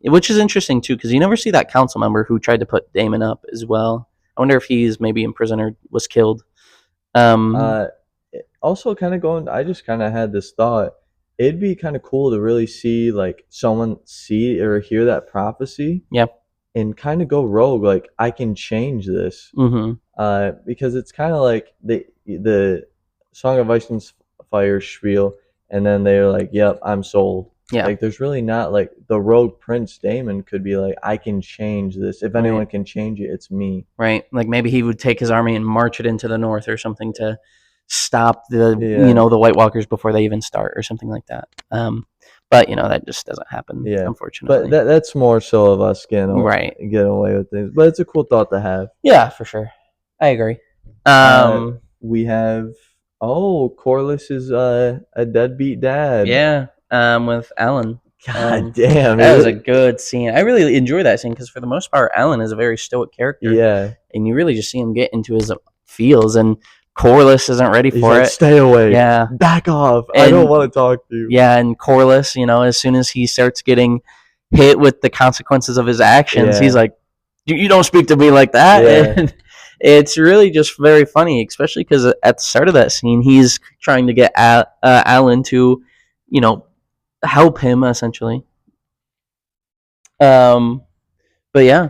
Which is interesting too, because you never see that council member who tried to put Daemon up as well. I wonder if he's maybe in prison or was killed. Also, kind of going, I just kind of had this thought. It'd be kind of cool to really see like someone see or hear that prophecy. Yep. And kind of go rogue, like I can change this. Mm-hmm. Because it's kind of like the Song of Ice and Fire spiel, and then they're like, "Yep, I'm sold." Yeah. Like there's really not like the rogue Prince Daemon could be like, "I can change this. If anyone can change it, it's me." Right. Like maybe he would take his army and march it into the north or something to stop the Yeah. the White Walkers before they even start or something like that. But that just doesn't happen. Yeah. Unfortunately. But that's more so of us getting Right. away with things. But it's a cool thought to have. Yeah, for sure. I agree. We have Corlys is a deadbeat dad. Yeah. With Alan. God damn, that was a good scene. I really enjoy that scene because for the most part, Alan is a very stoic character. Yeah. And you really just see him get into his feels, and Corlys isn't ready He's for like, it. Stay away. Yeah. Back off. I don't want to talk to you. Yeah, and Corlys, as soon as he starts getting hit with the consequences of his actions, he's like, you don't speak to me like that. Yeah. And it's really just very funny, especially because at the start of that scene, he's trying to get Alan to, help him, essentially. But yeah.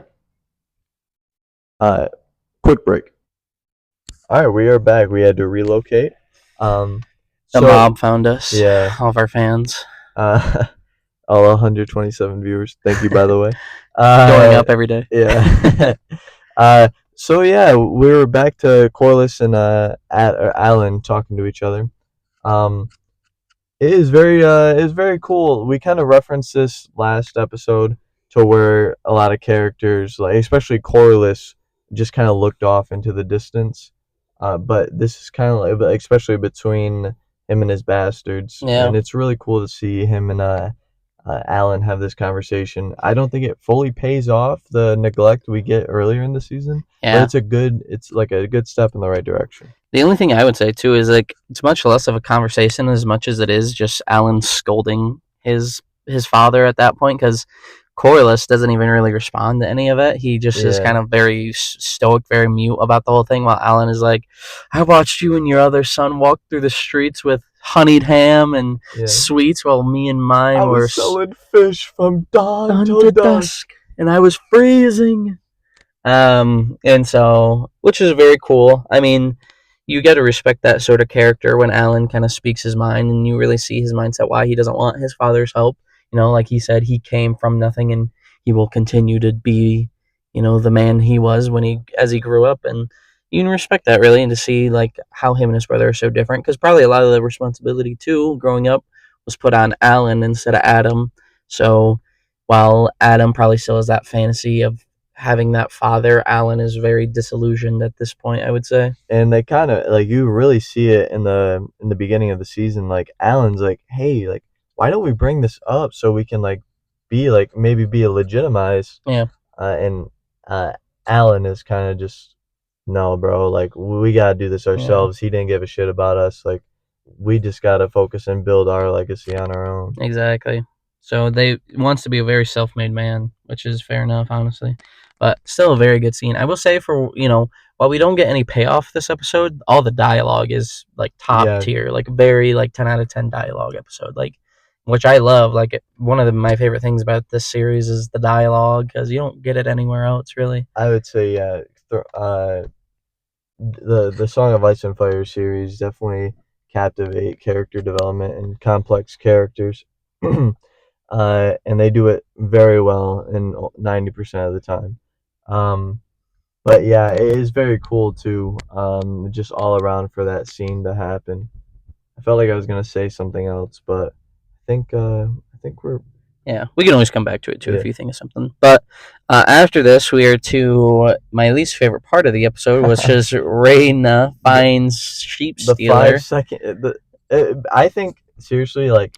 Quick break. All right, we are back. We had to relocate. The mob found us. Yeah. All of our fans. All 127 viewers. Thank you, by the way. Going up every day. Yeah. So yeah, we were back to Corlys and Alan talking to each other. It is very cool. We kind of referenced this last episode to where a lot of characters, like especially Corlys, just kind of looked off into the distance. But this is kind of like, especially between him and his bastards, and it's really cool to see him and Alan have this conversation. I don't think it fully pays off the neglect we get earlier in the season, but it's like a good step in the right direction. The only thing I would say too is like it's much less of a conversation as much as it is just Alan scolding his father at that point, because Corlys doesn't even really respond to any of it. He just is kind of very stoic, very mute about the whole thing, while Alan is like, I watched you and your other son walk through the streets with honeyed ham and sweets while me and mine were selling fish from dawn to dusk. And I was freezing. And so, which is very cool. I mean, you got to respect that sort of character when Alan kind of speaks his mind, and you really see his mindset, why he doesn't want his father's help. Like he said, he came from nothing, and he will continue to be, the man he was as he grew up. And you can respect that, really, and to see like how him and his brother are so different, because probably a lot of the responsibility too, growing up, was put on Alan instead of Adam. So while Adam probably still has that fantasy of having that father, Alan is very disillusioned at this point, I would say. And they kind of like, you really see it in the beginning of the season. Like Alan's like, hey, like, why don't we bring this up so we can like be like maybe be legitimized? Yeah. And Alan is kind of just, no, bro, like we gotta do this ourselves. He didn't give a shit about us. Like we just gotta focus and build our legacy on our own. Exactly. So they wants to be a very self-made man, which is fair enough, honestly. But still a very good scene. I will say, for while while we don't get any payoff this episode, all the dialogue is like top Yeah, tier, like very like 10 out of 10 dialogue episode, like which I love. Like one of my favorite things about this series is the dialogue because you don't get it anywhere else really. I would say yeah. The Song of Ice and Fire series definitely captivate character development and complex characters, and they do it very well in 90% of the time. Um, but yeah, it is very cool too. Just all around for that scene to happen. I felt like I was gonna say something else, but I think we're Yeah, we can always come back to it too yeah. if you think of something. But after this, we are to my least favorite part of the episode, which is Reyna the finds Sheep the Stealer. 5 second I think seriously like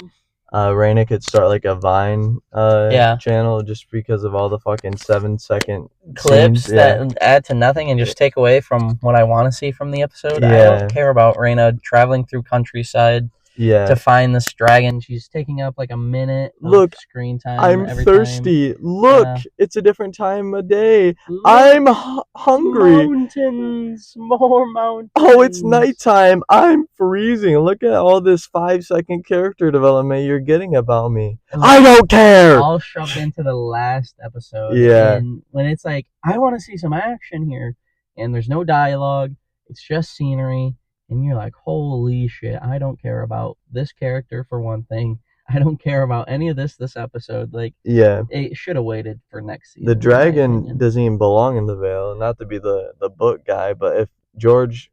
Raina could start like a Vine Yeah, channel just because of all the fucking 7 second scenes. clips Yeah, that add to nothing and just take away from what I want to see from the episode. I don't yeah, care about Reyna traveling through countryside yeah. to find this dragon. She's taking up like a minute of Look, screen time I'm every time. thirsty. Look, it's a different time of day. Look, I'm hungry. mountains, more Oh, it's mountains. nighttime. I'm freezing. Look at all this 5 second character development you're getting about me. I don't care. All shoved into the last episode. Yeah, And when it's like, I want to see some action here, and there's no dialogue, it's just scenery, and you're like, holy shit, I don't care about this character for one thing. I don't care about any of this episode. Like, yeah. it should have waited for next The season, in my dragon opinion. doesn't even belong in the Vale. Not to be the book guy, but if George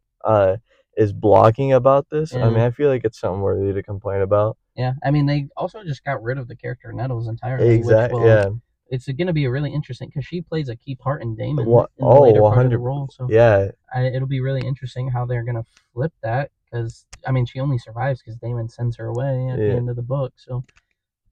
is blogging about this, I mean, Yeah. I feel like it's something worthy to complain about. Yeah, I mean, they also just got rid of the character Nettles entirely, which Exact, yeah. it's going to be really interesting because she plays a key part in Damon What? in the Oh, later part of the 100. role. So Yeah, it'll be really interesting how they're going to flip that because, I mean, she only survives because Damon sends her away at the yeah. end of the book. So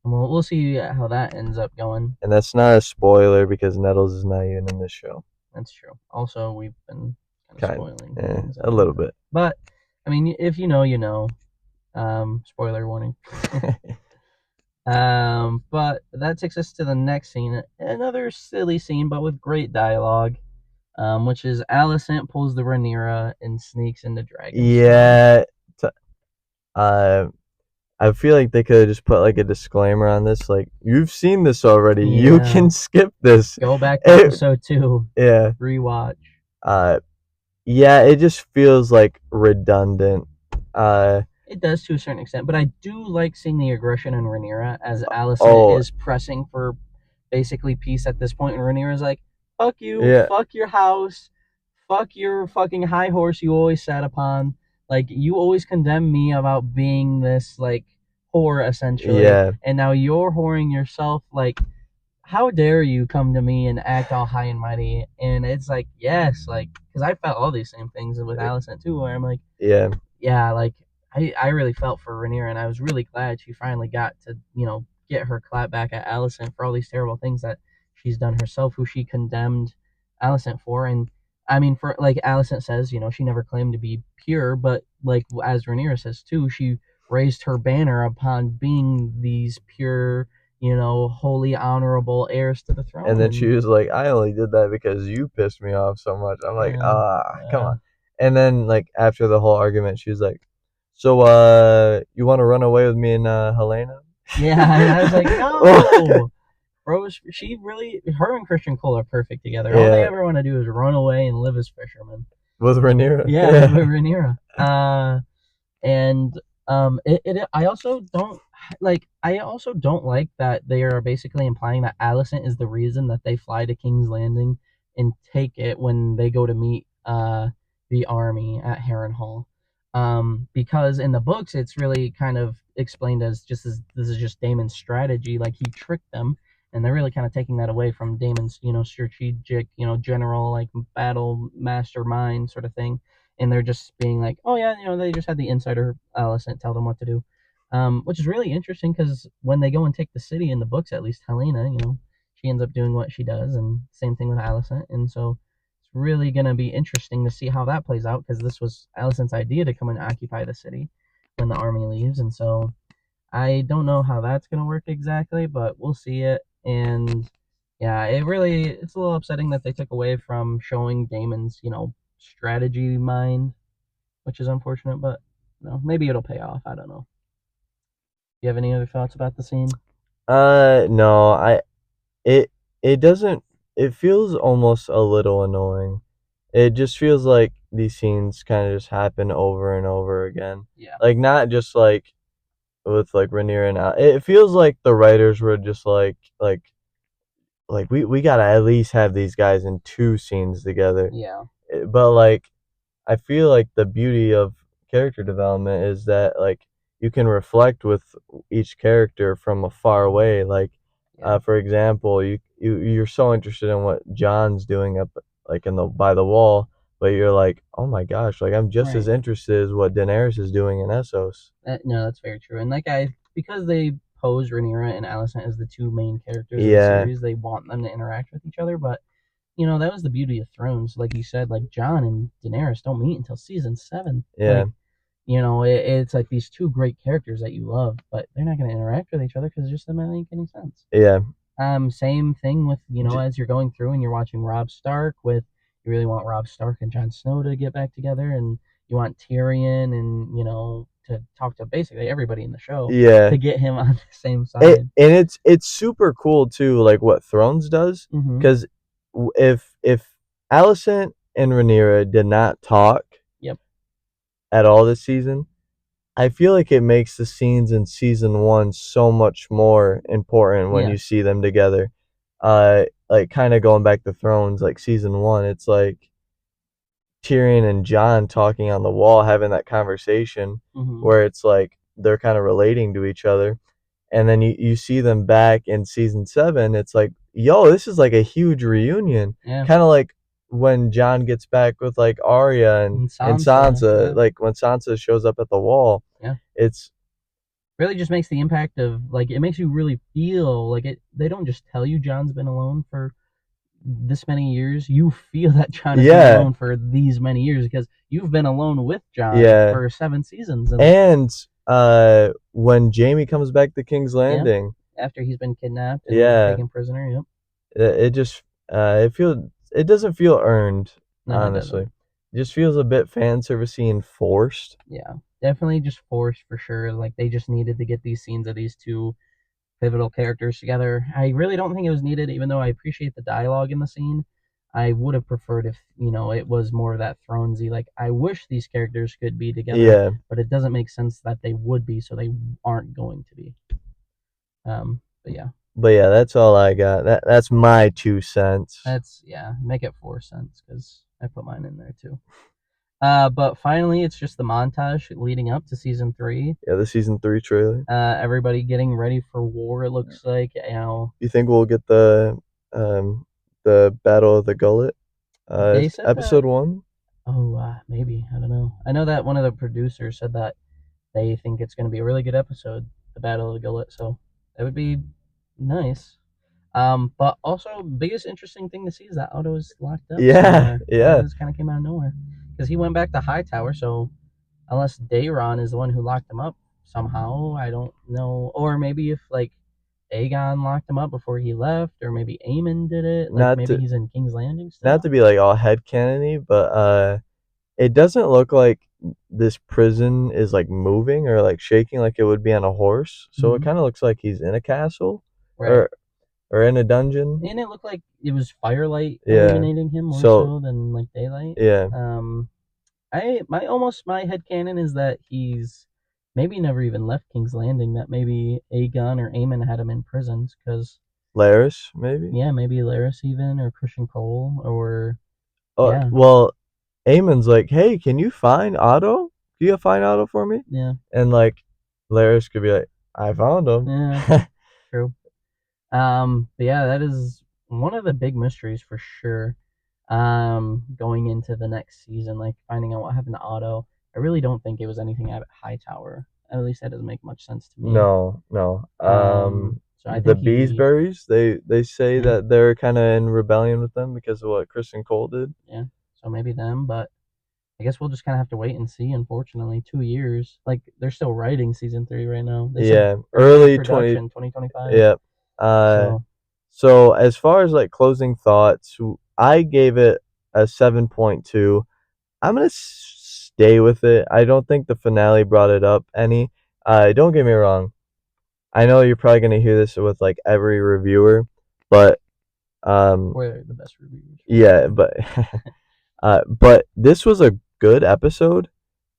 we'll see how that ends up going. And that's not a spoiler because Nettles is not even in this show. That's true. Also, we've been kind of Kind, spoiling things a little bit. But, I mean, if you know, you know. Spoiler warning. But that takes us to the next scene. Another silly scene, but with great dialogue. Which is Alicent pulls the Rhaenyra and sneaks into Dragonstone. Yeah. Uh, I feel like they could have just put like a disclaimer on this, like you've seen this already. You Yeah. can skip this. Go back to episode 2. Yeah. Rewatch. Yeah, it just feels like redundant. It does to a certain extent, but I do like seeing the aggression in Rhaenyra as Alicent Oh. is pressing for basically peace at this point, and Rhaenyra's like, "Fuck you, Yeah. fuck your house, fuck your fucking high horse you always sat upon. Like you always condemn me about being this like whore essentially, Yeah. and now you're whoring yourself. Like, how dare you come to me and act all high and mighty?" And it's like, yes, like because I felt all these same things with Alicent too, where I'm like, Yeah. yeah, like I really felt for Rhaenyra, and I was really glad she finally got to, get her clap back at Alicent for all these terrible things that she's done herself, who she condemned Alicent for. And I mean, for like Alicent says, she never claimed to be pure, but like as Rhaenyra says too, she raised her banner upon being these pure, holy, honorable heirs to the throne. And then she was like, I only did that because you pissed me off so much. I'm like, come on. And then like after the whole argument, she was like, so you want to run away with me and Helena? Yeah, and I was like, no. Bro, her and Christian Cole are perfect together. All they Yeah. ever want to do is run away and live as fishermen. With Rhaenyra. Yeah, with Rhaenyra. I also don't like that they are basically implying that Alicent is the reason that they fly to King's Landing and take it when they go to meet the army at Harrenhal. Because in the books it's really kind of explained as this is just Daemon's strategy, like he tricked them, and they're really kind of taking that away from Daemon's, strategic, general, like battle mastermind sort of thing, and they're just being like, oh yeah, they just had the insider Alicent tell them what to do, which is really interesting because when they go and take the city in the books, at least Helena, she ends up doing what she does, and same thing with Alicent, and so it's really gonna be interesting to see how that plays out because this was Alicent's idea to come and occupy the city when the army leaves, and so I don't know how that's gonna work exactly, but we'll see it. And yeah, it's a little upsetting that they took away from showing Daemon's, strategy mind, which is unfortunate, but maybe it'll pay off. I don't know. You have any other thoughts about the scene? No, it it doesn't. It feels almost a little annoying. It just feels like these scenes kind of just happen over and over again. Yeah. Like not just like with like Rhaenyra and Al. It feels like the writers were just like we gotta at least have these guys in two scenes together. Yeah. But like I feel like the beauty of character development is that like you can reflect with each character from a far away. Like, Yeah. for example, you're so interested in what John's doing up like in the by the wall, but you're like, oh my gosh, like I'm just as Right. interested as what Daenerys is doing in Essos. No, that's very true. And because they pose Rhaenyra and Alicent as the two main characters of the Yeah, series, they want them to interact with each other. But that was the beauty of Thrones. Like you said, like Jon and Daenerys don't meet until season 7. yeah, Like it's like these two great characters that you love, but they're not going to interact with each other because it just doesn't make any sense. yeah. Same thing with J- as you're going through and you're watching Robb Stark with you really want Robb Stark and Jon Snow to get back together, and you want Tyrion and to talk to basically everybody in the show yeah. to get him on the same It, side. and it's super cool too, like what Thrones does, Mm-hmm. because if Alicent and Rhaenyra did not talk Yep. at all this season, I feel like it makes the scenes in season one so much more important when you Yes. see them together. Like kind of going back to Thrones, like season one, it's like Tyrion and Jon talking on the wall, having that conversation Mm-hmm. where it's like they're kind of relating to each other. And then you see them back in season 7. It's like, yo, this is like a huge reunion. Yeah. Kind of like when Jon gets back with like Arya and Sansa, Yeah. like when Sansa shows up at the wall. Yeah. It's Really just makes the impact of like it makes you really feel like it. They don't just tell you Jon's been alone for this many years. You feel that Jon has been yeah, alone for these many years because you've been alone with Jon yeah. for 7 seasons, And when Jamie comes back to King's yeah, Landing, after he's been kidnapped and yeah, taken prisoner. Yep. it just it doesn't feel earned, No, it honestly. doesn't. It just feels a bit fan servicey and forced. Yeah, definitely just forced for sure. Like they just needed to get these scenes of these two pivotal characters together. I really don't think it was needed, even though I appreciate the dialogue in the scene. I would have preferred if it was more of that Thronesy. Like I wish these characters could be together, Yeah. but it doesn't make sense that they would be, so they aren't going to be. But yeah, But yeah, that's all I got. That's my 2 cents. make it 4 cents because I put mine in there too. But finally, it's just the montage leading up to season 3. Yeah, the season 3 trailer. Everybody getting ready for war. It looks like You think we'll get the Battle of the Gullet? They said that. Episode 1? Oh, maybe I don't know. I know that one of the producers said that they think it's going to be a really good episode, the Battle of the Gullet. So that would be nice. But also biggest interesting thing to see is that Otto is locked up Yeah, somewhere. yeah. This kind of came out of nowhere because he went back to Hightower. So unless Daeron is the one who locked him up somehow, I don't know. Or maybe if like Aegon locked him up before he left, or maybe Aemon did it. Like Not maybe to he's in King's Landing not still. to be like all headcanony, but it doesn't look like this prison is like moving or like shaking like it would be on a horse. So it Mm-hmm. kind of looks like he's in a castle Right. or in a dungeon. And it looked like it was firelight Yeah. illuminating him more So so than like daylight. yeah, My head canon is that he's maybe never even left King's Landing. That maybe Aegon or Aemon had him in prisons because Laris maybe. yeah, maybe Larys even or Christian Cole or yeah, Well, Eamon's like, hey, can you find Otto? Can you find Otto for me? yeah, And like, Laris could be like, I found him. yeah, true. But yeah, that is one of the big mysteries for sure. Going into the next season, like finding out what happened to Otto. I really don't think it was anything at Hightower. At least that doesn't make much sense to me. No, no. So I The think he, Beesburys, they say yeah, that they're kind of in rebellion with them because of what Kristen Cole did. yeah. So maybe them, but I guess we'll just kind of have to wait and see. Unfortunately, 2 years. Like they're still writing season 3 right now. They said Yeah, early early 20. production, 2025. Yeah. Uh, So so as far as like closing thoughts, I gave it a 7.2. I'm gonna stay with it. I don't think the finale brought it up any. Don't get me wrong. I know you're probably gonna hear this with like every reviewer, but We're the best reviewers. yeah, but but this was a good episode.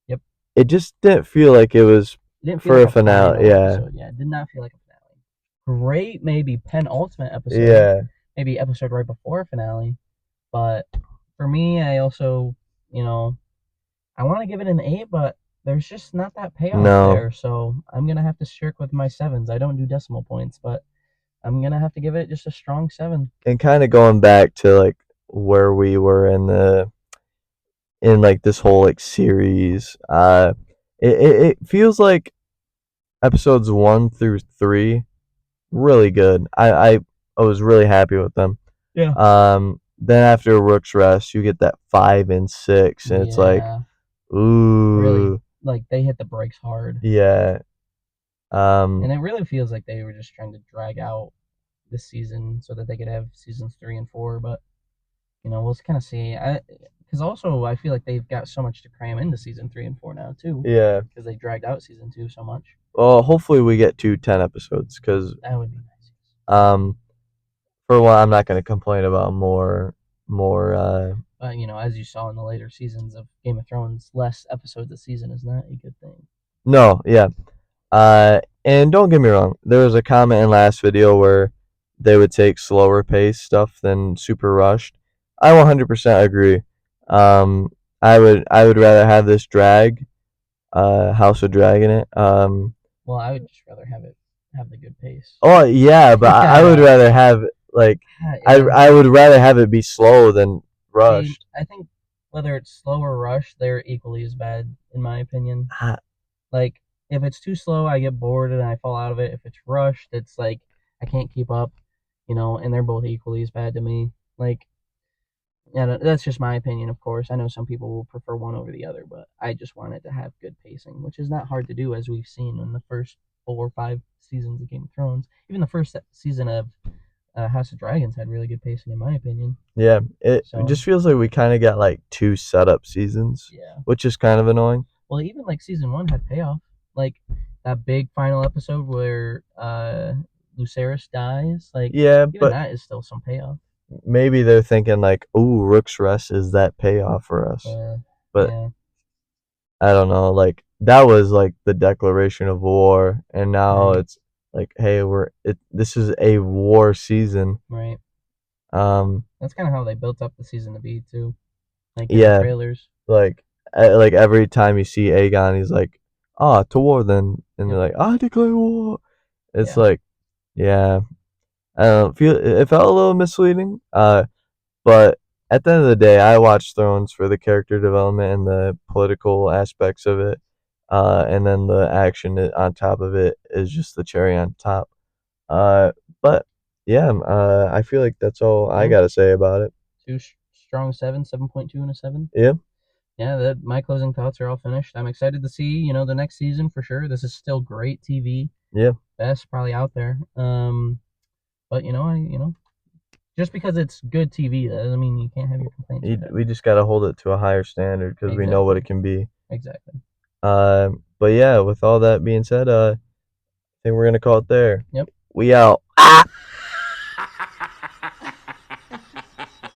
Yep. It just didn't feel like it was It didn't feel for like a a finale. final Yeah, episode. Yeah, it did not feel like a finale. Great, maybe penultimate episode. yeah. Maybe episode right before finale. But for me, I also, you know, I want to give it an 8, but there's just not that payoff No, there. So I'm going to have to stick with my 7s. I don't do decimal points, but I'm going to have to give it just a strong 7. and kind of going back to like where we were in like this whole like series. It feels like episodes 1 through 3 really good. I was really happy with them. Yeah. Then after Rook's Rest, you get that 5 and 6, and it's like, Yeah. ooh, Really, like, they hit the brakes hard. yeah. And it really feels like they were just trying to drag out this season so that they could have seasons 3 and 4. But, we'll kind of see. Because also, I feel like they've got so much to cram into season 3 and 4 now, too. Yeah. Because they dragged out season 2 so much. Well, hopefully we get to 10 episodes, because That would be nice. for one, I'm not going to complain about more. But, as you saw in the later seasons of Game of Thrones, less episodes a season is not a good thing. No, yeah. And don't get me wrong, there was a comment in last video where they would take slower pace stuff than super rushed. I 100% agree. I would rather have this drag, House of Dragon it. Well, I would just rather have the good pace. Oh yeah, but I would rather have like I would rather have it be slow than rushed. I think whether it's slow or rush, they're equally as bad, in my opinion. Ah, Like, if it's too slow, I get bored and I fall out of it. If it's rushed, it's like I can't keep up, and they're both equally as bad to me. Like, yeah, that's just my opinion, of course. I know some people will prefer one over the other, but I just want it to have good pacing, which is not hard to do, as we've seen in the first 4 or 5 seasons of Game of Thrones. Even the first season of House of Dragons had really good pacing, in my opinion. Yeah, it So just feels like we kind of got like 2 setup seasons, yeah. which is kind of annoying. Well, even like season 1 had payoff, like that big final episode where Lucerys dies. Like, Yeah, even but that is still some payoff. maybe they're thinking like, "Ooh, Rook's Rest is that payoff for us?" But Yeah, I don't know. Like that was like the declaration of war, and now right, it's like, hey, this is a war season. right. Um, That's kind of how they built up the season to be too, like in the yeah, trailers. like every time you see Aegon, he's like, "Ah, to war then," and they're Yep. like, "I declare war." It's Yeah. like, yeah, I don't feel it felt a little misleading. But at the end of the day, I watch Thrones for the character development and the political aspects of it. And then the action on top of it is just the cherry on top. But yeah, I feel like that's all I gotta say about it. Two strong 7.2 and a 7. Yeah, Yeah, my closing thoughts are all finished. I'm excited to see, the next season for sure. This is still great TV. yeah. Best probably out there. But just because it's good TV, that doesn't mean you can't have your complaints with it. We just gotta hold it to a higher standard because we know what it can be. Exactly. But yeah, with all that being said, I think we're gonna call it there. Yep. We out.